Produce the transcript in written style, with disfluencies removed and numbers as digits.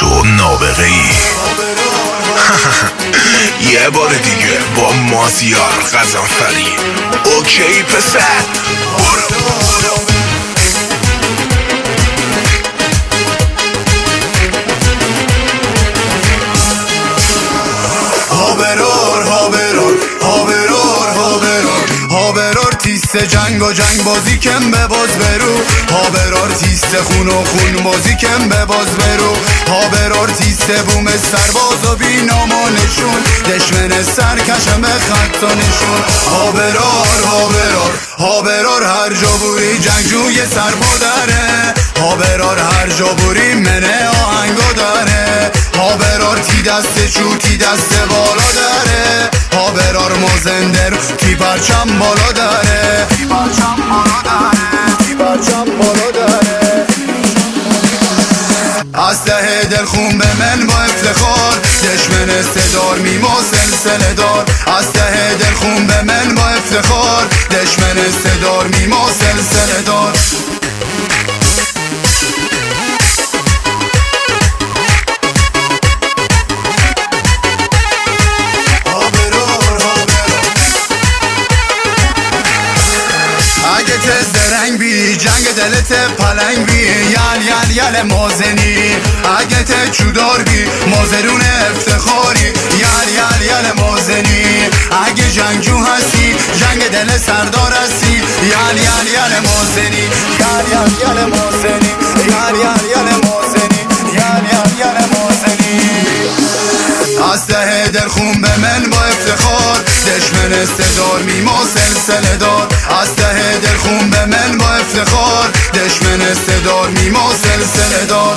تو نابغه ای. یه بار دیگه با مازیار غضنفری. اوکی پسر برو. هابرار تیست جنگ و جنگ بازی کم به باز برو. هابرار تیست خون و خون بازی کم به باز برو. هابرار تیست بوم سرباز و بی نام و نشون، دشمن سرکشم خط و نشون. هابرار هر جا بوری جنگجوی سربا داره. هابرار هر جا بوری منه آهنگا داره. هابرار تی دست چو تی دست بالا داره. هابرار مازندر تی پرچم بالا داره. تی پرچم بالا داره. تی پرچم بالا داره. اسلحه دل خون به من با افتخار، دشمن صدار میما سلسله دار. اسلحه دل خون به من با افتخار، دشمن صدار میما سلسله دار. اگه تز درنگ بی جنگ دلت پلنگ بی یل مازنی. اگه ته چودار بی مازرون افتخاری یل مازنی. اگه جنگجو هستی جنگ دل سردار هستی یل مازنی. یل مازنی. یل مازنی. یل مازنی. اسلحه دل خون به من با افتخار، دشمن صدار میما سلسله دار. اسلحه دل خون به من با افتخار، دشمن صدار میما سلسله دار.